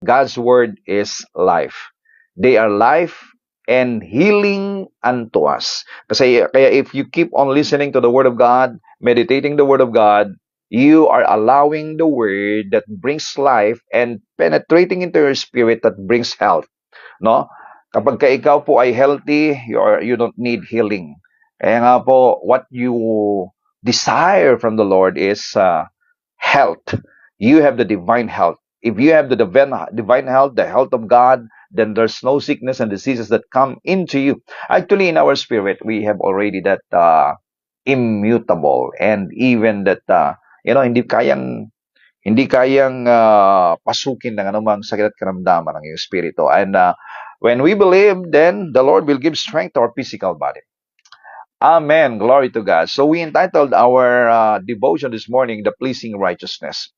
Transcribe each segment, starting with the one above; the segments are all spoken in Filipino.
God's word is life. They are life and healing unto us. Kaya if you keep on listening to the word of God, meditating the word of God, you are allowing the word that brings life and penetrating into your spirit that brings health. No? Kapag ka ikaw po ay healthy, you don't need healing. Kaya nga po, what you desire from the Lord is health. You have the divine health. If you have the divine health, the health of God, then there's no sickness and diseases that come into you. Actually, in our spirit, we have already that immutable, and even that hindi kayang pasukin ng anumang sakit at karamdaman ng iyong espiritu. And when we believe, then the Lord will give strength to our physical body. Amen. Glory to God. So we entitled our devotion this morning, The Pleasing Righteousness.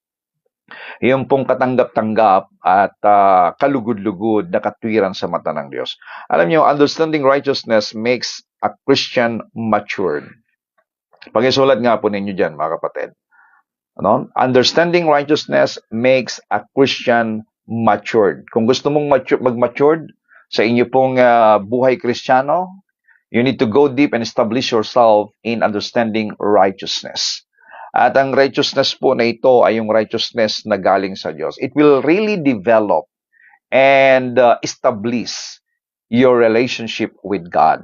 Yung pong katanggap-tanggap at kalugod-lugod na katwiran sa mata ng Diyos. Alam niyo, understanding righteousness makes a Christian matured. Pag-isulat nga po ninyo dyan, mga kapatid. Ano? Understanding righteousness makes a Christian matured. Kung gusto mong mag-matured sa inyo pong buhay Kristiyano, you need to go deep and establish yourself in understanding righteousness. At ang righteousness po na ito ay yung righteousness na galing sa Diyos. It will really develop and establish your relationship with God.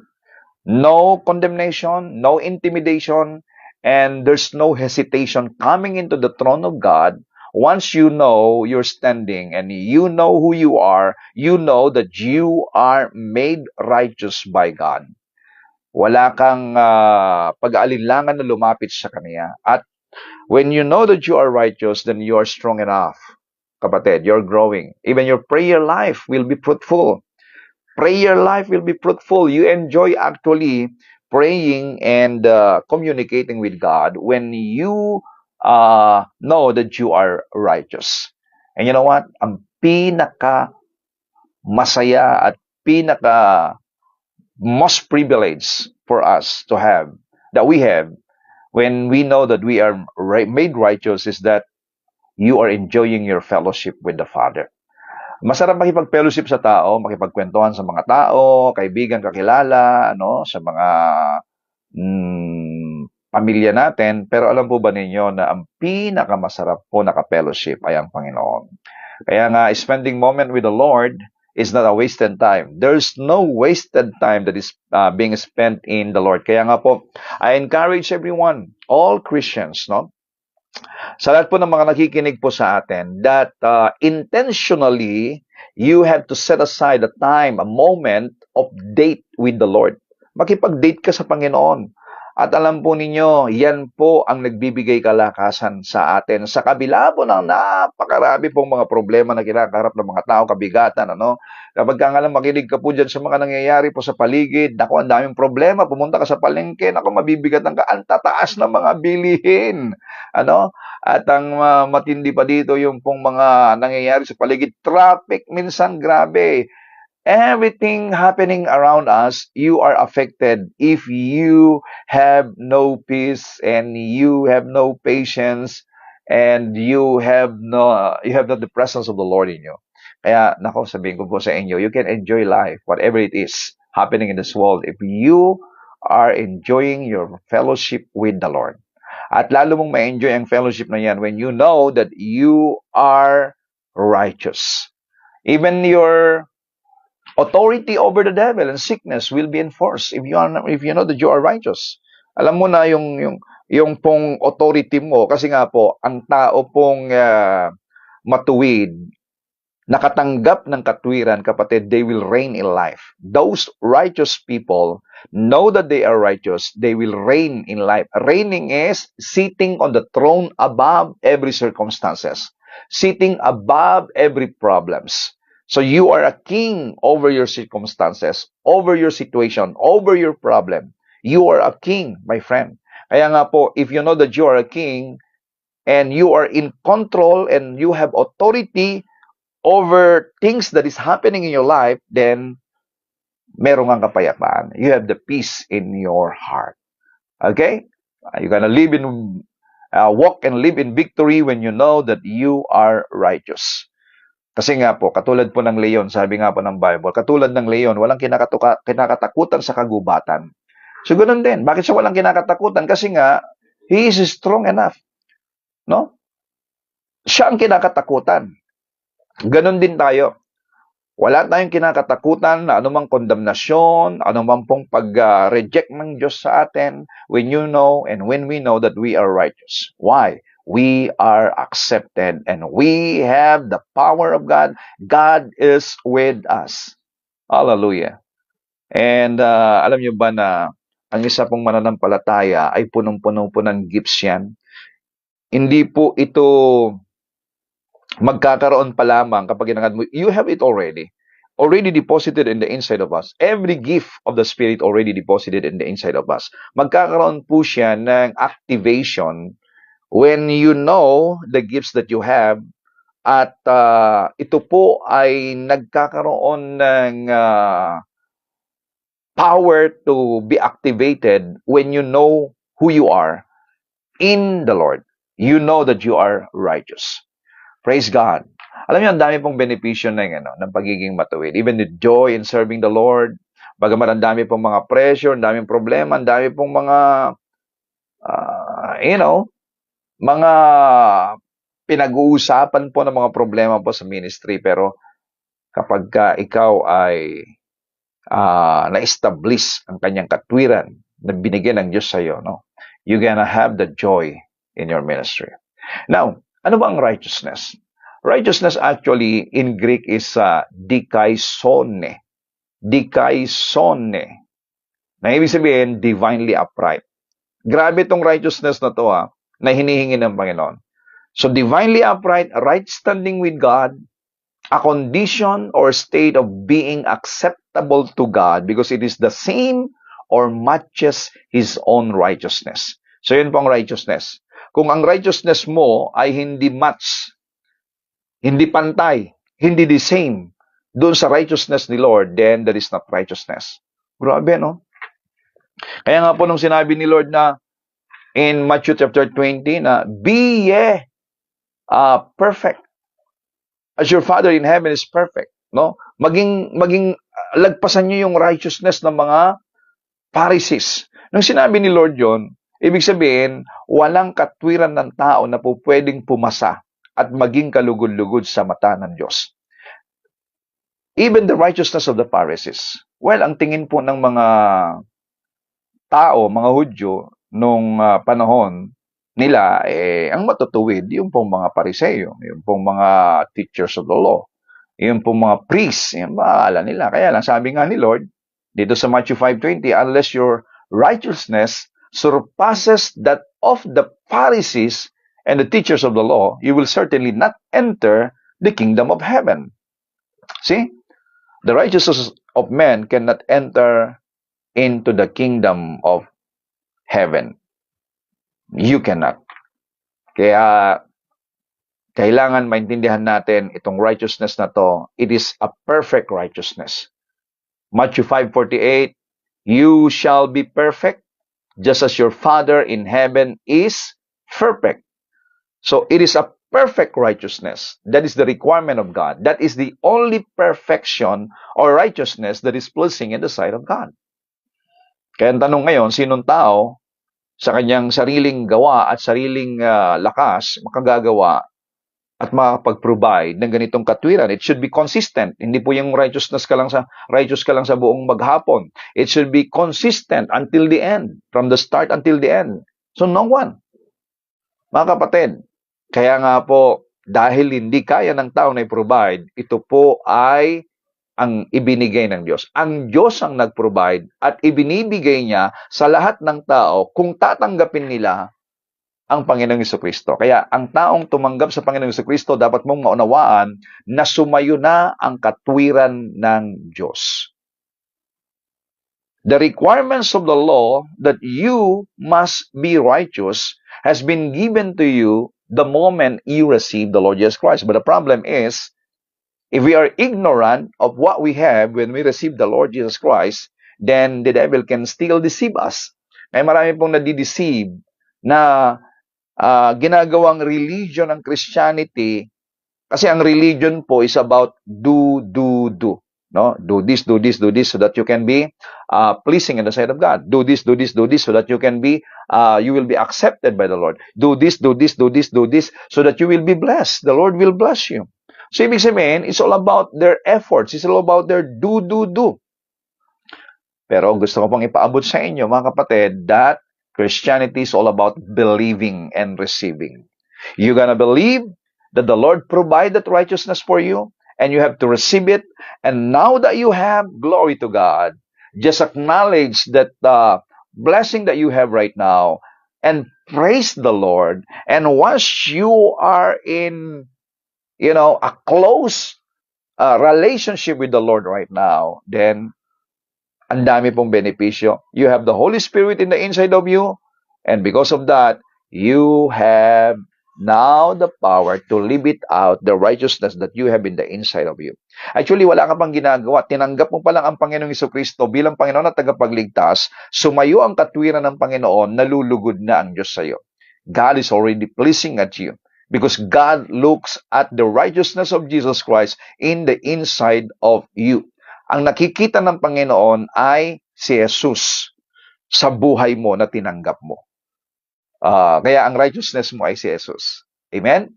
No condemnation, no intimidation, and there's no hesitation coming into the throne of God. Once you know your standing and you know who you are, you know that you are made righteous by God. Wala kang pag-aalinlangan na lumapit sa Kanya. At when you know that you are righteous, then you are strong enough. Kapatid, you're growing. Even your prayer life will be fruitful. Prayer life will be fruitful. You enjoy actually praying and communicating with God when you know that you are righteous. And you know what? Ang pinaka masaya at pinaka most privilege for us to have, that we have, when we know that we are made righteous, is that you are enjoying your fellowship with the Father. Masarap makipag-fellowship sa tao, makipagkwentuhan sa mga tao, kaibigan, kakilala, sa mga pamilya natin. Pero alam po ba ninyo na ang pinakamasarap po naka-fellowship ay ang Panginoon. Kaya nga, spending moment with the Lord is not a wasted time. There's no wasted time that is being spent in the Lord. Kaya nga po, I encourage everyone, all Christians, sa lahat po ng mga nakikinig po sa atin, that intentionally, you have to set aside a time, a moment of date with the Lord. Makipag-date ka sa Panginoon. At alam po ninyo, yan po ang nagbibigay kalakasan sa atin. Sa kabila po ng napakarami pong mga problema na kinakaharap ng mga tao, kabigatan, Kapag ka nga lang makinig ka po dyan sa mga nangyayari po sa paligid, naku, ang daming problema, pumunta ka sa palengke, naku, mabibigatan ka, ang tataas ng mga bilihin, At ang matindi pa dito yung pong mga nangyayari sa paligid, traffic, minsan grabe. Everything happening around us, you are affected if you have no peace and you have no patience and you have not the presence of the Lord in you. Kaya, sabihin ko po sa inyo, you can enjoy life, whatever it is happening in this world, if you are enjoying your fellowship with the Lord. At lalo mong ma-enjoy ang fellowship na yan when you know that you are righteous. Even your authority over the devil and sickness will be enforced if you know that you are righteous. Alam mo na yung pong authority mo, kasi nga po ang tao pong matuwid, nakatanggap ng katwiran, kapatid, they will reign in life. Those righteous people know that they are righteous, they will reign in life. Reigning is sitting on the throne above every circumstances, sitting above every problems. So you are a king over your circumstances, over your situation, over your problem. You are a king, my friend. Kaya nga po, if you know that you are a king and you are in control and you have authority over things that is happening in your life, then meron kang kapayapaan. You have the peace in your heart. Okay? You're gonna walk and live in victory when you know that you are righteous. Kasi nga po, katulad po ng leon, sabi nga po ng Bible, katulad ng leon, walang kinakatakutan sa kagubatan. So, ganun din. Bakit siya walang kinakatakutan? Kasi nga, he is strong enough. No? Siya ang kinakatakutan. Ganun din tayo. Wala tayong kinakatakutan na anumang kondemnasyon, anumang pong pag-reject ng Diyos sa atin when you know and when we know that we are righteous. Why? We are accepted and we have the power of God. God is with us. Hallelujah. And alam niyo ba na ang isa pong mananampalataya ay punong-puno po ng gifts yan? Hindi po ito magkakaroon pa lamang kapag ginangad mo. You have it already. Already deposited in the inside of us. Every gift of the Spirit already deposited in the inside of us. Magkakaroon po siya ng activation when you know the gifts that you have at ito po ay nagkakaroon ng power to be activated when you know who you are in the Lord. You know that you are righteous. Praise God. Alam niyo, ang dami pong benepisyo ng pagiging matuwid. Even the joy in serving the Lord. Bagamat ang dami pong mga pressure, ang daming problema, ang dami pong mga, mga pinag-uusapan po ng mga problema po sa ministry. Pero kapag ikaw ay na-establish ang kanyang katwiran na binigyan ng Diyos sa iyo, no? You're gonna have the joy in your ministry. Now, ano ba ang righteousness? Righteousness actually in Greek is dikaisone. Dikaisone. Na ibig sabihin, divinely upright. Grabe itong righteousness na to na hinihingi ng Panginoon. So, divinely upright, right standing with God, a condition or state of being acceptable to God because it is the same or matches His own righteousness. So, yun po ang righteousness. Kung ang righteousness mo ay hindi match, hindi pantay, hindi the same doon sa righteousness ni Lord, then that is not righteousness. Grabe, no? Kaya nga po nung sinabi ni Lord na in Matthew chapter 20 na, be ye perfect as your Father in heaven is perfect, no? Maging lagpasan niyo yung righteousness ng mga Pharisees. Nung sinabi ni Lord yon, ibig sabihin, walang katwiran ng tao na po pwedeng pumasa at maging kalugod-lugod sa mata ng Diyos. Even the righteousness of the Pharisees. Well, ang tingin po ng mga tao, mga Hudyo, nung panahon nila, ang matutuwid, yung pong mga Pariseo, yung pong mga teachers of the law, yung pong mga priests, yung maala nila. Kaya lang, sabi nga ni Lord, dito sa Matthew 5:20, unless your righteousness surpasses that of the Pharisees and the teachers of the law, you will certainly not enter the kingdom of heaven. See? The righteousness of men cannot enter into the kingdom of heaven. You cannot. Kaya, kailangan maintindihan natin itong righteousness na to. It is a perfect righteousness. Matthew 5:48, you shall be perfect, just as your Father in heaven is perfect. So, it is a perfect righteousness. That is the requirement of God. That is the only perfection or righteousness that is pleasing in the sight of God. Kaya ang tanong ngayon, sinong tao sa kanyang sariling gawa at sariling lakas makagagawa at makapag-provide ng ganitong katwiran? It should be consistent. Hindi po yung righteous ka lang sa buong maghapon. It should be consistent until the end, from the start until the end. So no one. Mga kapatid, kaya nga po, dahil hindi kaya ng tao na i-provide, ito po ay ang ibinigay ng Diyos. Ang Diyos ang nag-provide at ibinibigay niya sa lahat ng tao kung tatanggapin nila ang Panginoong Jesucristo. Kaya ang taong tumanggap sa Panginoong Jesucristo, dapat mong maunawaan na sumayo na ang katwiran ng Diyos. The requirements of the law that you must be righteous has been given to you the moment you receive the Lord Jesus Christ. But the problem is, if we are ignorant of what we have when we receive the Lord Jesus Christ, then the devil can still deceive us. Kaya marami pong nadideceive na ginagawang religion ng Christianity Kasi ang religion po is about do, do, do. No? Do this, do this, do this so that you can be pleasing in the sight of God. Do this, do this, do this so that you can be, you will be accepted by the Lord. Do this, do this, do this, do this so that you will be blessed. The Lord will bless you. So, ibig sabihin, it's all about their efforts. It's all about their do, do, do. Pero gusto ko pong ipaabot sa inyo, mga kapatid, that Christianity is all about believing and receiving. You're gonna believe that the Lord provided righteousness for you, and you have to receive it. And now that you have, glory to God, just acknowledge that the blessing that you have right now, and praise the Lord. And once you are in, a close relationship with the Lord right now, then ang dami pong benepisyo. You have the Holy Spirit in the inside of you, and because of that, you have now the power to live it out, the righteousness that you have in the inside of you. Actually, wala ka pang ginagawa. Tinanggap mo pa lang ang Panginoong Jesucristo bilang Panginoon at tagapagligtas, sumayo ang katwiran ng Panginoon, nalulugod na ang Diyos sa iyo. God is already pleasing at you because God looks at the righteousness of Jesus Christ in the inside of you. Ang nakikita ng Panginoon ay si Jesus sa buhay mo na tinanggap mo. Kaya ang righteousness mo ay si Jesus. Amen?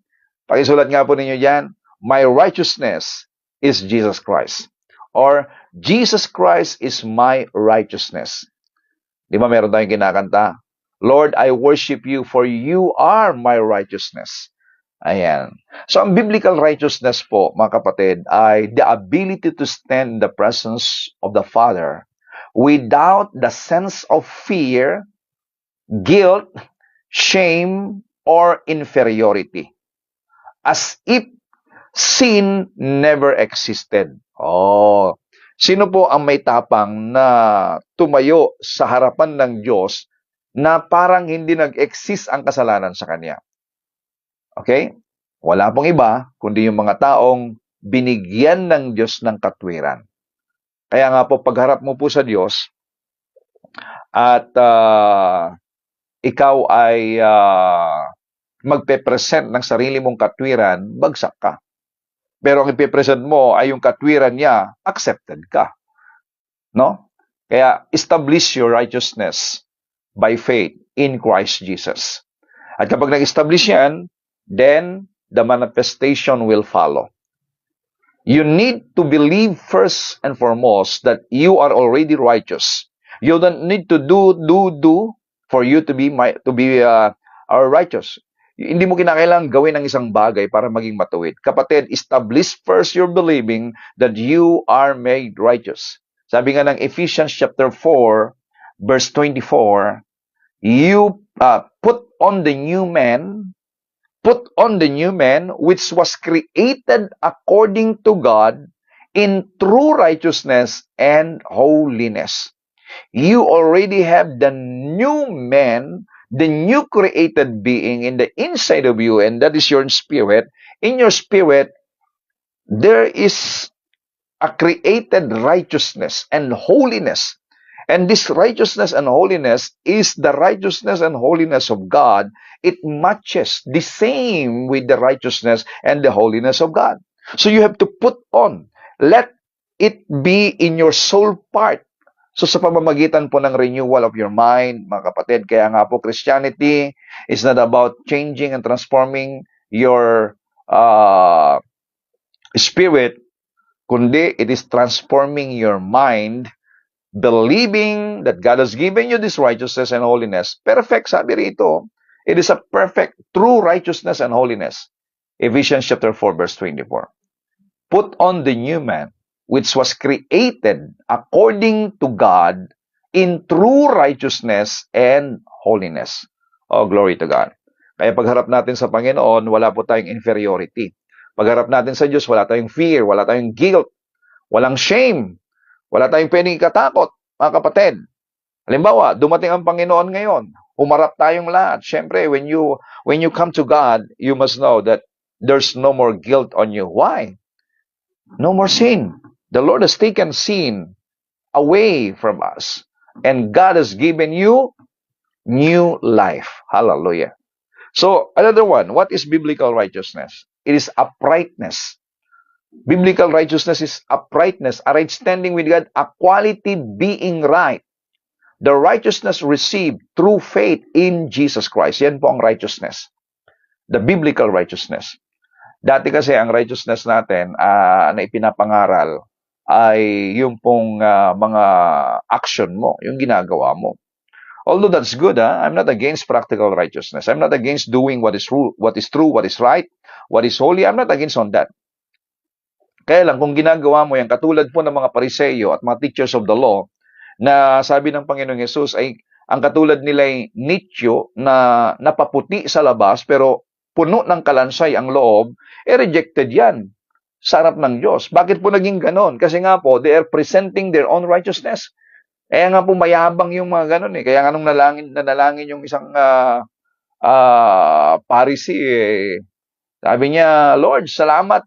Pakisulat nga po ninyo dyan, my righteousness is Jesus Christ. Or, Jesus Christ is my righteousness. Di ba meron tayong kinakanta? Lord, I worship you for you are my righteousness. Ayan. So, ang biblical righteousness po, mga kapatid, ay the ability to stand in the presence of the Father without the sense of fear, guilt, shame, or inferiority. As if sin never existed. Oh, sino po ang may tapang na tumayo sa harapan ng Diyos na parang hindi nag-exist ang kasalanan sa Kanya? Okay? Wala pong iba, kundi yung mga taong binigyan ng Diyos ng katwiran. Kaya nga po, pagharap mo po sa Diyos, at ikaw ay magpe-present ng sarili mong katwiran, bagsak ka. Pero ang ipipresent mo ay yung katwiran niya, accepted ka. No? Kaya, establish your righteousness by faith in Christ Jesus. At kapag nag-establish yan, then the manifestation will follow. You need to believe first and foremost that you are already righteous. You don't need to do for you to be righteous. Hindi mo kinakailangan gawin ang isang bagay para maging matuwid. Kapatid, establish first your believing that you are made righteous. Sabi nga ng Ephesians chapter 4, verse 24, you put on the new man which was created according to God in true righteousness and holiness. You already have the new man, the new created being in the inside of you, and that is your spirit. In your spirit, there is a created righteousness and holiness. And this righteousness and holiness is the righteousness and holiness of God. It matches the same with the righteousness and the holiness of God. So you have to put on. Let it be in your soul part. So sa pamamagitan po ng renewal of your mind, mga kapatid, kaya nga po Christianity is not about changing and transforming your spirit, kundi it is transforming your mind, believing that God has given you this righteousness and holiness. Perfect, sabi rito. It is a perfect, true righteousness and holiness. Ephesians chapter 4, verse 24. Put on the new man, which was created according to God in true righteousness and holiness. Oh, glory to God. Kaya pagharap natin sa Panginoon, wala po tayong inferiority. Pagharap natin sa Diyos, wala tayong fear, wala tayong guilt, walang shame, wala tayong pwedeng ikatakot, mga kapatid. Halimbawa, dumating ang Panginoon ngayon, humarap tayong lahat. Siyempre, when you come to God, you must know that there's no more guilt on you. Why? No more sin. The Lord has taken sin away from us. And God has given you new life. Hallelujah. So, another one, what is biblical righteousness? It is uprightness. Biblical righteousness is uprightness, a right standing with God, a quality being right. The righteousness received through faith in Jesus Christ. Yan po ang righteousness. The biblical righteousness. Dati kasi ang righteousness natin na ipinapangaral ay yung pong mga action mo, yung ginagawa mo. Although that's good, I'm not against practical righteousness. I'm not against doing what is true, what is right, what is holy. I'm not against on that. Kaya lang, kung ginagawa mo yan, katulad po ng mga Pariseyo at mga teachers of the law, na sabi ng Panginoong Yesus ay ang katulad nila ay nityo na napaputi sa labas pero puno ng kalansay ang loob, rejected yan sa harap ng Diyos. Bakit po naging ganon? Kasi nga po, they are presenting their own righteousness. Kaya nga po mayabang yung mga ganon eh. Kaya nga nung nanalangin yung isang Pharisee, sabi niya, Lord, salamat.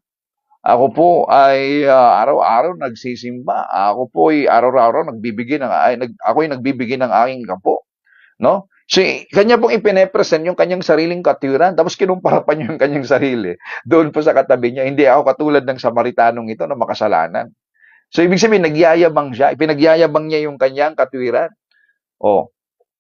Ako po ay araw-araw nagsisimba. Ako po ay araw-araw ako'y nagbibigay ng aking kapo, no? So, kanya pong ipinepresent yung kanyang sariling katwiran, tapos kinumpara pa niya yung kanyang sarili. Doon po sa katabi niya, hindi ako katulad ng Samaritanong ito na makasalanan. So, ibig sabihin, nagyayabang siya, ipinagyayabang niya yung kanyang katwiran. Oh,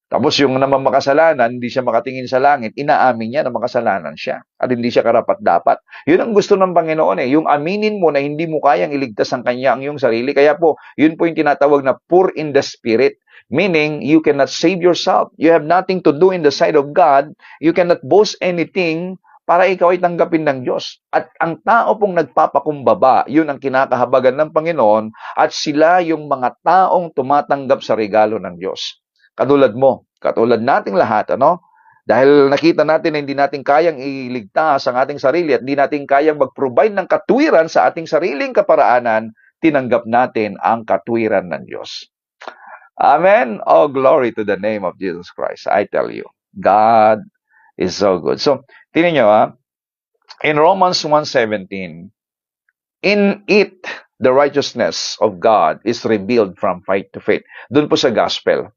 tapos yung naman makasalanan, hindi siya makatingin sa langit, inaamin niya na makasalanan siya at hindi siya karapat-dapat. Yun ang gusto ng Panginoon eh, yung aminin mo na hindi mo kayang iligtas ang iyong sarili. Kaya po, yun po yung tinatawag na poor in the spirit. Meaning, you cannot save yourself. You have nothing to do in the sight of God. You cannot boast anything para ikaw ay tanggapin ng Diyos. At ang tao pong nagpapakumbaba, yun ang kinakahabagan ng Panginoon at sila yung mga taong tumatanggap sa regalo ng Diyos. Katulad mo, katulad nating lahat, ano? Dahil nakita natin na hindi natin kayang iligtas ang ating sarili at hindi natin kayang mag-provide ng katwiran sa ating sariling kaparaanan, tinanggap natin ang katwiran ng Diyos. Amen? Oh, glory to the name of Jesus Christ. I tell you, God is so good. So, tingnan nyo in Romans 1:17, in it, the righteousness of God is revealed from faith to faith. Doon po sa gospel.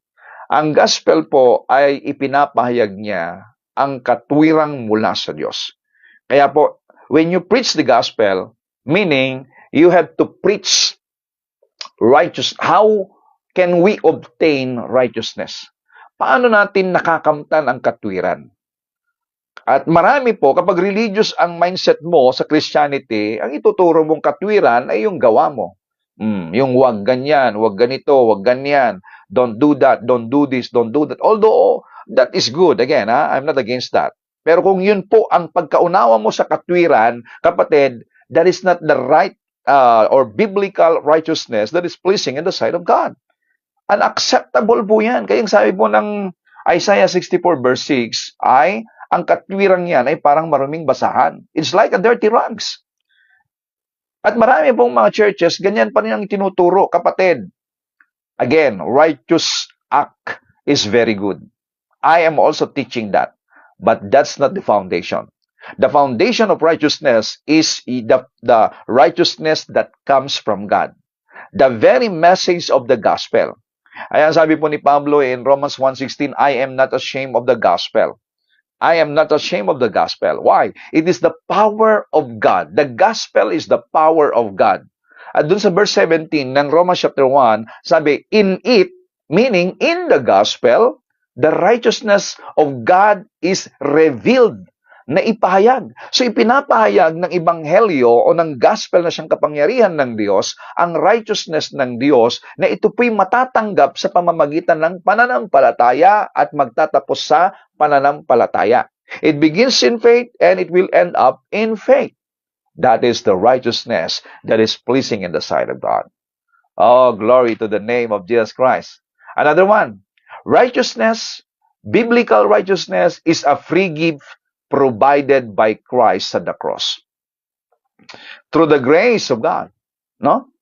Ang gospel po ay ipinapahayag niya ang katwirang mula sa Diyos. Kaya po, when you preach the gospel, meaning you have to preach righteous. How can we obtain righteousness? Paano natin nakakamtan ang katwiran? At marami po, kapag religious ang mindset mo sa Christianity, ang ituturo mong katwiran ay yung gawa mo. Yung wag ganyan, wag ganito, wag ganyan. Don't do that, don't do this, don't do that. Although, that is good. Again, I'm not against that. Pero kung yun po ang pagkaunawa mo sa katwiran, kapatid, that is not the right or biblical righteousness that is pleasing in the sight of God. Unacceptable po yan. Kaya yung sabi po ng Isaiah 64 verse 6 ay, ang katwirang yan ay parang maruming basahan. It's like a dirty rags. At marami pong mga churches, ganyan pa rin ang tinuturo, kapatid. Again, righteous act is very good. I am also teaching that. But that's not the foundation. The foundation of righteousness is the righteousness that comes from God. The very message of the gospel. Ayan sabi po ni Pablo in Romans 1:16, I am not ashamed of the gospel. I am not ashamed of the gospel. Why? It is the power of God. The gospel is the power of God. At dun sa verse 17 ng Romans chapter 1, sabi, in it, meaning in the gospel, the righteousness of God is revealed, na ipahayag. So ipinapahayag ng ebanghelyo o ng gospel na siyang kapangyarihan ng Diyos, ang righteousness ng Diyos, na ito po'y matatanggap sa pamamagitan ng pananampalataya at magtatapos sa pananampalataya. It begins in faith and it will end up in faith. That is the righteousness that is pleasing in the sight of God. Oh, glory to the name of Jesus Christ. Another one, righteousness, biblical righteousness is a free gift provided by Christ at the cross. Through the grace of God. No?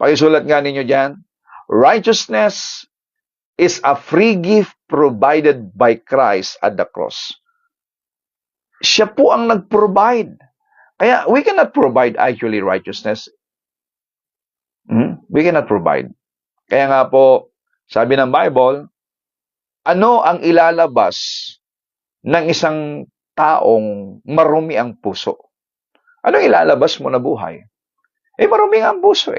Pakisulat nga ninyo dyan. Righteousness is a free gift provided by Christ at the cross. Siya po ang nag-provide. Kaya we cannot provide actually righteousness. We cannot provide. Kaya nga po, sabi ng Bible, ano ang ilalabas ng isang taong marumi ang puso? Anong ilalabas mo na buhay? Marumi nga ang puso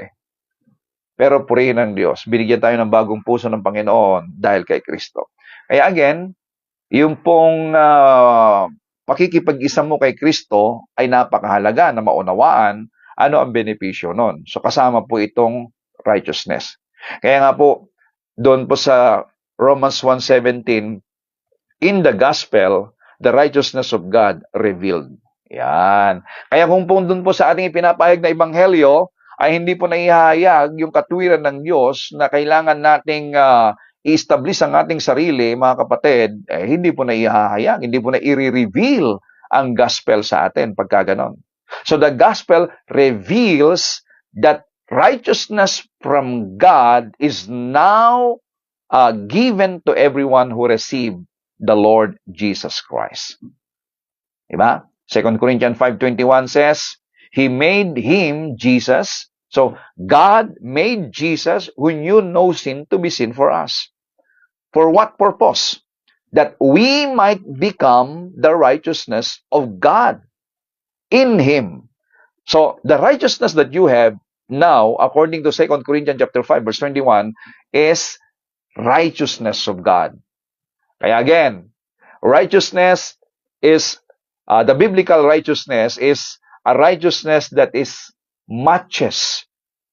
Pero purihin ng Diyos. Binigyan tayo ng bagong puso ng Panginoon dahil kay Kristo. Kaya again, yung pong pakikipag-isa mo kay Kristo ay napakahalaga na maunawaan ano ang benepisyo nun. So kasama po itong righteousness. Kaya nga po, doon po sa Romans 1:17, in the gospel, the righteousness of God revealed. Yan. Kaya kung po doon po sa ating ipinapahayag na ebanghelyo, ay hindi po naihahayag yung katwiran ng Diyos na kailangan nating i-establish ang ating sarili, mga kapatid, hindi po naihahayag, hindi po na i-reveal ang gospel sa atin pagka ganon. So the gospel reveals that righteousness from God is now given to everyone who received the Lord Jesus Christ. Diba? 2 Corinthians 5:21 says, He made Him, Jesus. So, God made Jesus, who knew no sin, to be sin for us. For what purpose? That we might become the righteousness of God in Him. So, the righteousness that you have now, according to 2 Corinthians chapter 5, verse 21, is righteousness of God. Kaya again, righteousness is, the biblical righteousness is a righteousness that is matches.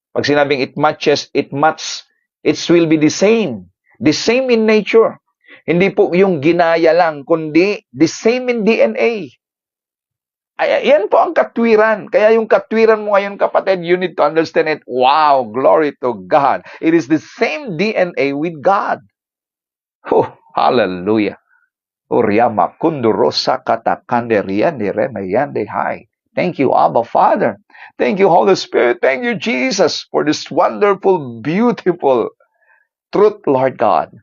Pag sinabing it matches, it will be the same in nature. Hindi po yung ginaya lang, kundi the same in DNA. Yan po ang katwiran. Kaya yung katwiran mo ngayon, kapatid, you need to understand it. Wow, glory to God. It is the same DNA with God. Oh, hallelujah. Uriyama kundurosa katakanderiande remayande hai. Thank you, Abba Father. Thank you, Holy Spirit. Thank you, Jesus, for this wonderful, beautiful truth, Lord God.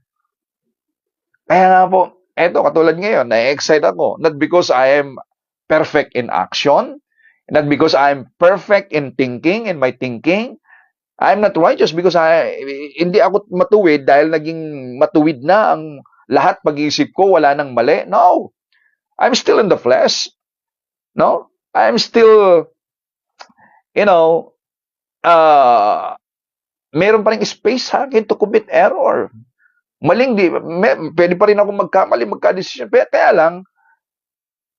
Kaya nga po, eto, katulad ngayon, na-excite ako. Not because I am perfect in action, not because I am perfect in thinking, in my thinking. I am not righteous because hindi ako matuwid dahil naging matuwid na ang lahat pag-iisip ko, wala nang mali. No. I'm still in the flesh. No. I'm still, meron pa rin space sa akin to commit error. Pwede pa rin ako magkamali, magka-decision. Kaya lang,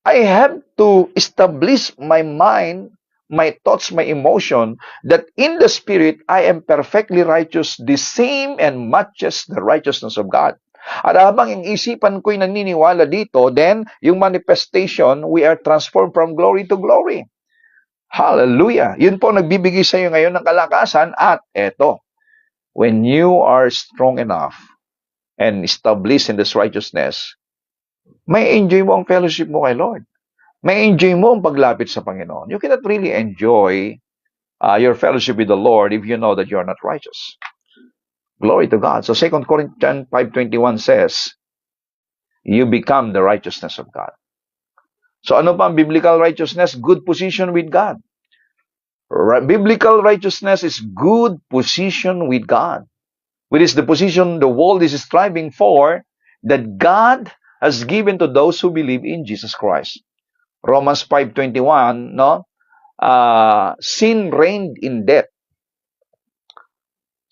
I have to establish my mind, my thoughts, my emotion, that in the Spirit, I am perfectly righteous, the same and matches the righteousness of God. At habang yung isipan ko'y naniniwala dito, then, yung manifestation, we are transformed from glory to glory. Hallelujah! Yun po nagbibigay sa iyo ngayon ng kalakasan. At eto, when you are strong enough and established in this righteousness, may enjoy mo ang fellowship mo kay Lord. May enjoy mo ang paglapit sa Panginoon. You cannot really enjoy your fellowship with the Lord if you know that you are not righteous. Glory to God. So 2 Corinthians 5:21 says, you become the righteousness of God. So ano pa ang biblical righteousness? Good position with God. Biblical righteousness is good position with God. Which is the position the world is striving for, that God has given to those who believe in Jesus Christ. Romans 5:21, no? Sin reigned in death.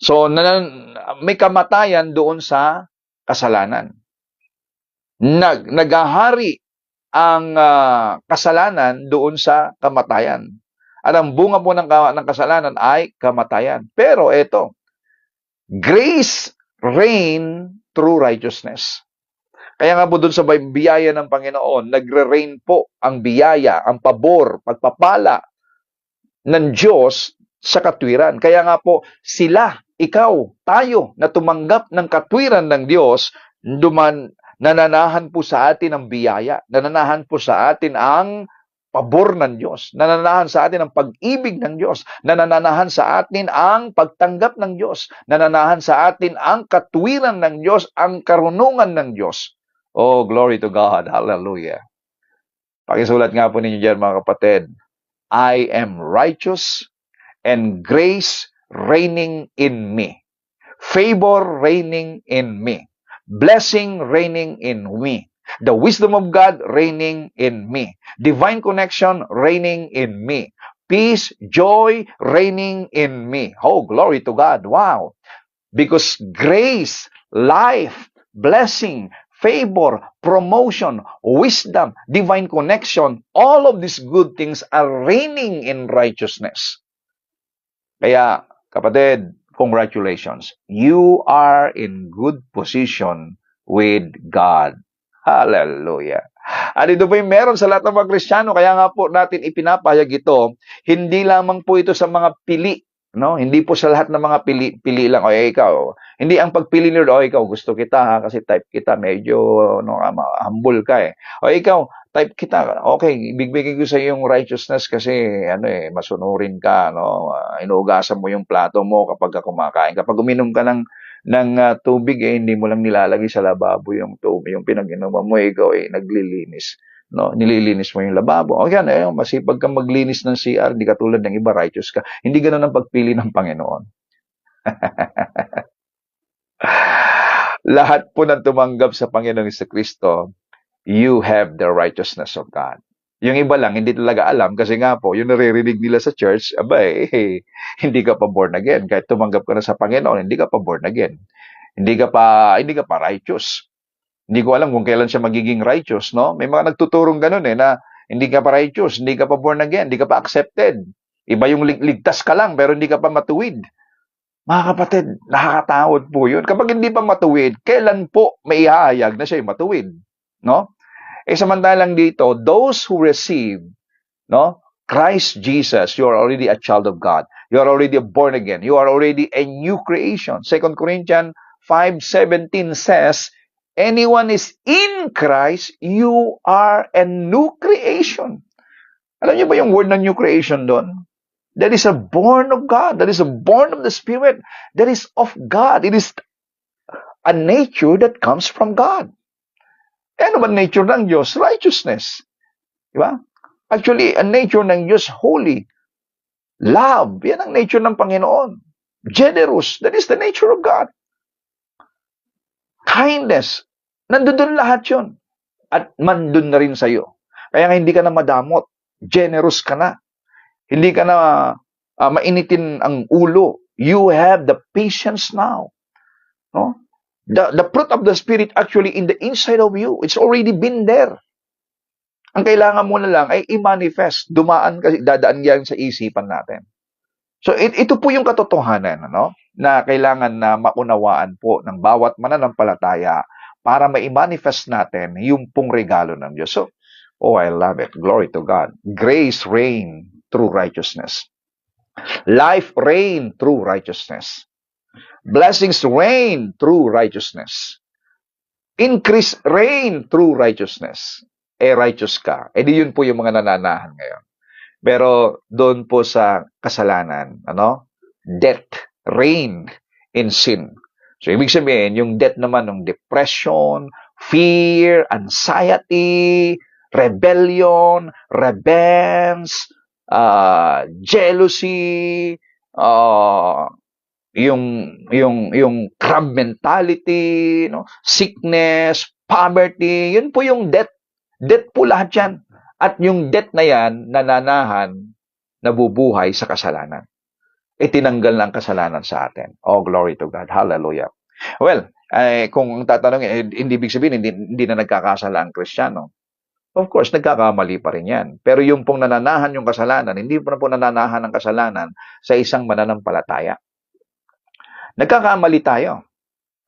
So, may kamatayan doon sa kasalanan. Nagahari ang kasalanan doon sa kamatayan. At ang bunga po ng kasalanan ay kamatayan. Pero ito, grace reign through righteousness. Kaya nga po doon sa biyaya ng Panginoon, nagre-reign po ang biyaya, ang pabor, pagpapala ng Diyos sa katwiran. Kaya nga po, sila, ikaw, tayo, na tumanggap ng katwiran ng Diyos, nananahan po sa atin ang biyaya, nananahan po sa atin ang pabor ng Diyos, nananahan sa atin ang pag-ibig ng Diyos, nananahan sa atin ang pagtanggap ng Diyos, nananahan sa atin ang katwiran ng Diyos, ang karunungan ng Diyos. Oh, glory to God. Hallelujah. Pakisulat nga po ninyo dyan, mga kapatid. I am righteous and grace reigning in me. Favor reigning in me. Blessing reigning in me. The wisdom of God reigning in me. Divine connection reigning in me. Peace, joy reigning in me. Oh, glory to God. Wow. Because grace, life, blessing, favor, promotion, wisdom, divine connection, all of these good things are reigning in righteousness. Kaya, kapatid, congratulations. You are in good position with God. Hallelujah. At ito po yung meron sa lahat ng mga Kristiyano. Kaya nga po natin ipinapahayag ito. Hindi lamang po ito sa mga pili. No? Hindi po sa lahat ng mga pili lang. O ikaw. Hindi ang pagpili ni Lord, ikaw gusto kita ha, kasi type kita. Medyo humble ka eh. O ikaw, type kita. Okay, ibigay ko sa iyo yung righteousness kasi masunurin ka, no? Inuugasan mo yung plato mo kapag kumakain. Kapag uminom ka ng tubig, hindi mo lang nilalagay sa lababo yung tubig, yung pinag-inuman mo, ikaw naglilinis. No, nililinis mo yung lababo. O yan, masipag kang maglinis ng CR, di katulad ng iba, righteous ka. Hindi ganun ang pagpili ng Panginoon. Lahat po ng tumanggap sa Panginoong Kristo, you have the righteousness of God. Yung iba lang, hindi talaga alam kasi nga po, yung naririnig nila sa church, hindi ka pa born again. Kahit tumanggap ka na sa Panginoon, hindi ka pa born again. Hindi ka pa righteous. Hindi ko alam kung kailan siya magiging righteous, no? May mga nagtuturong ganun na hindi ka pa righteous, hindi ka pa born again, hindi ka pa accepted. Iba yung ligtas ka lang, pero hindi ka pa matuwid. Mga kapatid, nakakatawad po yun. Kapag hindi pa matuwid, kailan po may ihahayag na siya matuwid? No? Samantalang dito, those who receive, no, Christ Jesus, you are already a child of God. You are already born again. You are already a new creation. 2 Corinthians 5:17 says, anyone is in Christ, you are a new creation. Alam niyo ba yung word na new creation doon? That is a born of God. That is a born of the Spirit. That is of God. It is a nature that comes from God. Ano ba nature ng Diyos? Righteousness. Diba? Actually, a nature ng Diyos, holy. Love. Yan ang nature ng Panginoon. Generous. That is the nature of God. Kindness. Nandun lahat yun. At mandun na rin sa'yo. Kaya nga hindi ka na madamot. Generous ka na. Hindi ka na mainitin ang ulo. You have the patience now. No? The fruit of the Spirit actually in the inside of you. It's already been there. Ang kailangan mo na lang ay i-manifest. Dadaan yan sa isipan natin. So, ito po yung katotohanan, na kailangan na maunawaan po ng bawat mananampalataya para ma-manifest natin yung pong regalo ng Diyos. So, I love it. Glory to God. Grace reign through righteousness. Life reign through righteousness. Blessings reign through righteousness. Increase reign through righteousness. Righteous ka. Di yun po yung mga nananahan ngayon. Pero doon po sa kasalanan, death reign in sin. So, ibig sabihin, yung death naman ng depression, fear, anxiety, rebellion, revenge, jealousy, yung crab mentality, sickness, poverty, yun po yung death. Death po lahat yan. At yung death na yan, nananahan, nabubuhay sa kasalanan. Tinanggal ng kasalanan sa atin. Oh, glory to God. Hallelujah. Well, kung ang tatanungin, hindi ibig sabihin, hindi na nagkakasala ang Kristiyano. Of course, nagkakamali pa rin yan. Pero yung pong nananahan yung kasalanan, hindi po na po nananahan ang kasalanan sa isang mananampalataya. Nagkakamali tayo.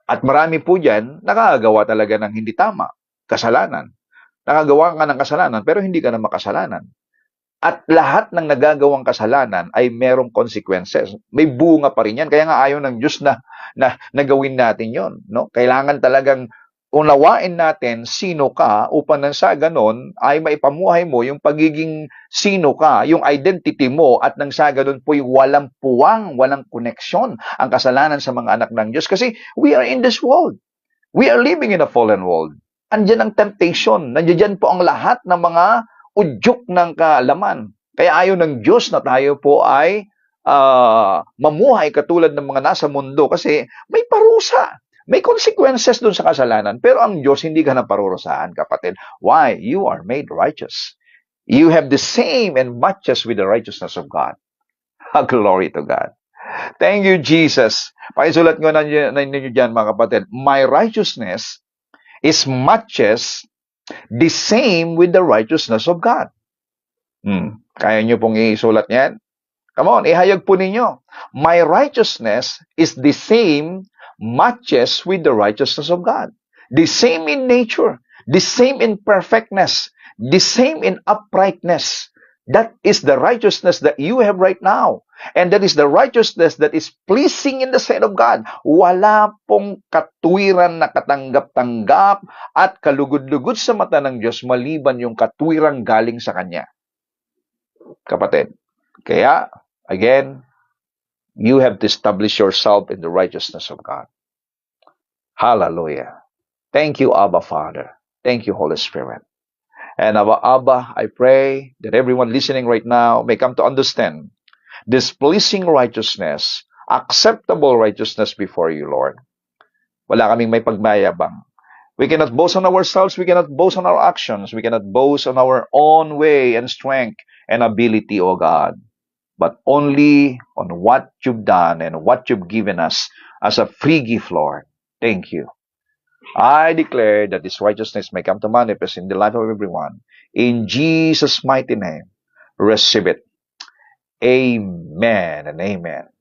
At marami po dyan, nakagawa talaga ng hindi tama. Kasalanan. Nakagawa ka ng kasalanan, pero hindi ka na makasalanan. At lahat ng nagagawang kasalanan ay merong consequences. May bunga pa rin yan. Kaya nga ayaw ng Diyos na gawin natin yon. No? Kailangan talagang unawain natin sino ka upang nang sa ganon ay maipamuhay mo yung pagiging sino ka, yung identity mo at nang sa ganon po yung walang puwang, walang koneksyon ang kasalanan sa mga anak ng Diyos. Kasi we are in this world. We are living in a fallen world. Andiyan ang temptation. Nandiyan po ang lahat ng mga udyok ng kaalaman. Kaya ayaw ng Diyos na tayo po ay mamuhay katulad ng mga nasa mundo kasi may parusa. May consequences dun sa kasalanan, pero ang Diyos hindi ka na parurusahan, kapatid. Why? You are made righteous. You have the same and matches with the righteousness of God. Glory to God. Thank you, Jesus. Pakisulat ko na ninyo dyan, mga kapatid. My righteousness is matches the same with the righteousness of God. Kaya nyo pong isulat yan? Come on, ihayag po ninyo. My righteousness is the same matches with the righteousness of God. The same in nature, the same in perfectness, the same in uprightness. That is the righteousness that you have right now. And that is the righteousness that is pleasing in the sight of God. Wala pong katwiran na katanggap-tanggap at kalugod-lugod sa mata ng Diyos maliban yung katwiran galing sa Kanya. Kapatid, kaya, again, you have to establish yourself in the righteousness of God. Hallelujah. Thank you, Abba Father. Thank you, Holy Spirit. And Abba, I pray that everyone listening right now may come to understand this pleasing righteousness, acceptable righteousness before you, Lord. Wala kaming may pagmayabang. We cannot boast on ourselves. We cannot boast on our actions. We cannot boast on our own way and strength and ability, O God, but only on what you've done and what you've given us as a free gift, Lord. Thank you. I declare that this righteousness may come to manifest in the life of everyone. In Jesus' mighty name, receive it. Amen and amen.